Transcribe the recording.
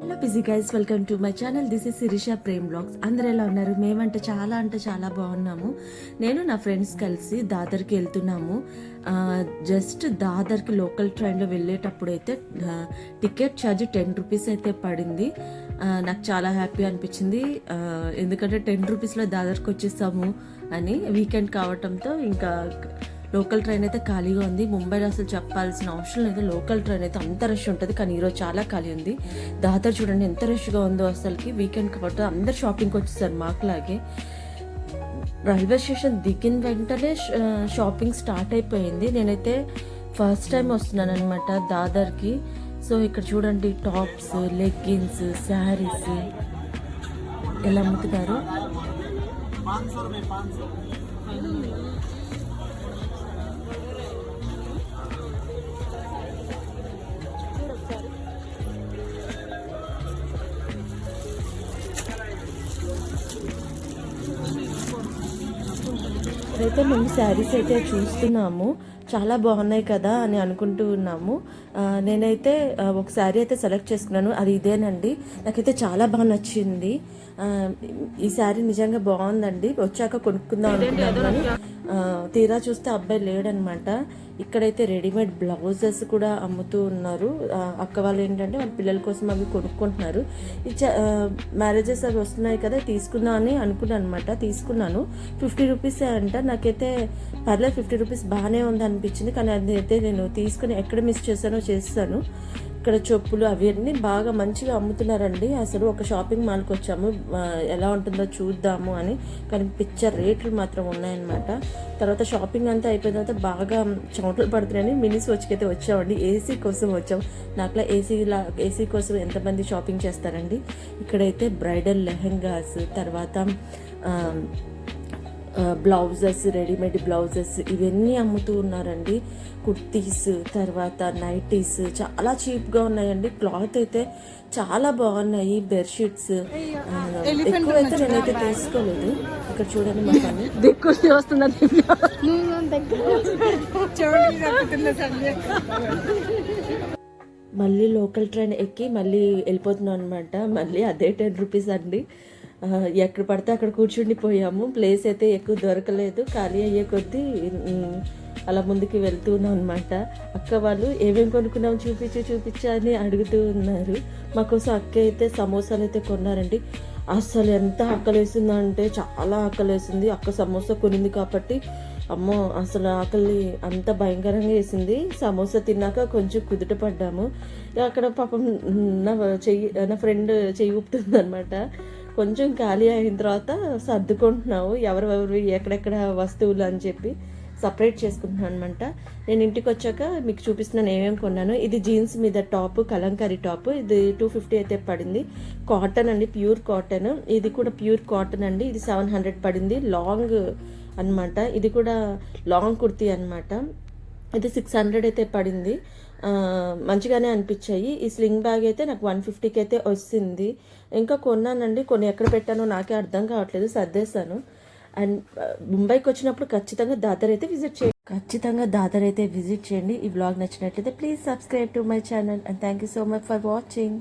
Hello busy guys, welcome to my channel. This is Sirisha Prem blogs. అందరు ఎలా ఉన్నారు? మేమంటే చాలా బాగున్నాము. నేను నా ఫ్రెండ్స్ కలిసి దాదర్కి వెళ్తున్నాము. జస్ట్ దాదర్కి లోకల్ ట్రైన్లో వెళ్ళేటప్పుడు అయితే టికెట్ ఛార్జ్ 10 రూపీస్ అయితే పడింది. నాకు చాలా హ్యాపీ అనిపించింది, ఎందుకంటే 10 రూపీస్లో దాదర్కి వచ్చేసాము అని. వీకెండ్ కావటంతో ఇంకా లోకల్ ట్రైన్ అయితే ఖాళీగా ఉంది. ముంబైలో అసలు చెప్పాల్సిన అవసరం లేదు, లోకల్ ట్రైన్ అయితే అంత రష్ ఉంటుంది. కానీ ఈరోజు చాలా ఖాళీ ఉంది. దాదర్ చూడండి ఎంత రష్గా ఉందో అసలుకి. వీకెండ్ కాబట్టి అందరు షాపింగ్కి వచ్చేసారు మాకులాగే. రైల్వే స్టేషన్ దిగిన వెంటనే షాపింగ్ స్టార్ట్ అయిపోయింది. నేనైతే ఫస్ట్ టైం వస్తున్నాను అనమాట దాదర్కి. సో ఇక్కడ చూడండి టాప్స్, లెగ్గిన్స్, శారీస్ ఎలా అమ్ముతున్నారు. అయితే మేము శారీస్ అయితే చూస్తున్నాము, చాలా బాగున్నాయి కదా అని అనుకుంటూ ఉన్నాము. నేనైతే ఒక శారీ అయితే సెలెక్ట్ చేసుకున్నాను, అది ఇదేనండి. నాకైతే చాలా బాగా నచ్చింది. ఈ శారీ నిజంగా బాగుందండి. వచ్చాక కొనుక్కుందాం అనుకున్నాను కానీ తీరా చూస్తే అబ్బాయి లేడనమాట. ఇక్కడైతే రెడీమేడ్ బ్లౌజెస్ కూడా అమ్ముతూ ఉన్నారు. అక్క వాళ్ళు ఏంటంటే వాళ్ళ పిల్లల కోసం అవి కొనుక్కుంటున్నారు. మ్యారేజెస్ అవి వస్తున్నాయి కదా, తీసుకుందాం అని అనుకున్నాను అనమాట. తీసుకున్నాను. 50 రూపీస్ అంట. నాకైతే పర్లేదు 50 రూపీస్ బాగానే ఉంది అనిపించింది. కానీ అది అయితే నేను తీసుకుని ఎక్కడ మిస్ చేశానో చేస్తాను. ఇక్కడ చెప్పులు అవన్నీ బాగా మంచిగా అమ్ముతున్నారండి. అసలు ఒక షాపింగ్ మాల్కి వచ్చాము, ఎలా ఉంటుందో చూద్దాము అని. కానీ పిక్చర్ రేట్లు మాత్రం ఉన్నాయన్నమాట. తర్వాత షాపింగ్ అంతా అయిపోయిన తర్వాత బాగా చెమటలు పడుతున్నాయని మినీ వచ్చి వచ్చామండి. ఏసీ కోసం వచ్చాము. నాకులా ఏసీ కోసం ఎంతమంది షాపింగ్ చేస్తారండి. ఇక్కడైతే బ్రైడల్ లెహెంగాస్, తర్వాత బ్లౌజెస్, రెడీమేడ్ బ్లౌజెస్ ఇవన్నీ అమ్ముతూ ఉన్నారండి. కుర్తీస్, తర్వాత నైటీస్ చాలా చీప్గా ఉన్నాయండి. క్లాత్ అయితే చాలా బాగున్నాయి. బెడ్షీట్స్ ఎక్కువైతే నేనైతే తీసుకోలేదు. ఇక్కడ చూడండి మా పని వస్తుందని మళ్ళీ లోకల్ ట్రైన్ ఎక్కి మళ్ళీ వెళ్ళిపోతున్నాం అనమాట. మళ్ళీ అదే 10 రూపీస్ అండి. ఎక్కడ పడితే అక్కడ కూర్చుండిపోయాము. ప్లేస్ అయితే ఎక్కువ దొరకలేదు. ఖాళీ అయ్యే కొద్దీ అలా ముందుకు వెళ్తున్నాం అనమాట. అక్క వాళ్ళు ఏమేమి కొనుక్కున్నాం చూపించా అని అడుగుతూ ఉన్నారు. మాకోసం అక్క అయితే సమోసాలు అయితే కొన్నారండి. అసలు ఎంత ఆకలేసిందంటే చాలా ఆకలేసింది. అక్క సమోసా కొనింది కాబట్టి అమ్మో అసలు ఆకలి అంత భయంకరంగా వేసింది. సమోసా తిన్నాక కొంచెం కుదుట పడ్డాము. అక్కడ పాపం నా ఫ్రెండ్ చెయ్యి ఊపుతుంది అనమాట. కొంచెం ఖాళీ అయిన తర్వాత సర్దుకుంటున్నావు ఎవరెవరు ఎక్కడెక్కడ వస్తువులు అని చెప్పి సపరేట్ చేసుకుంటున్నాను అనమాట. నేను ఇంటికి వచ్చాక మీకు చూపిస్తున్నాను ఏమేమి కొన్నాను. ఇది జీన్స్ మీద టాప్, కలంకారీ టాప్. ఇది 250 అయితే పడింది. కాటన్ అండి, ప్యూర్ కాటన్. ఇది కూడా ప్యూర్ కాటన్ అండి. ఇది 700 పడింది. లాంగ్ అనమాట. ఇది కూడా లాంగ్ కుర్తీ అనమాట. ఇది 600 అయితే పడింది. మంచిగానే అనిపించాయి. ఈ స్లింగ్ బ్యాగ్ అయితే నాకు 150కి అయితే వచ్చింది. ఇంకా కొన్నానండి, కొన్ని ఎక్కడ పెట్టానో నాకే అర్థం కావట్లేదు, సర్దేశాను. అండ్ ముంబైకి వచ్చినప్పుడు ఖచ్చితంగా దాదర్ అయితే విజిట్ చేయండి. ఈ వ్లాగ్ నచ్చినట్లయితే please subscribe to my channel and thank you so much for watching.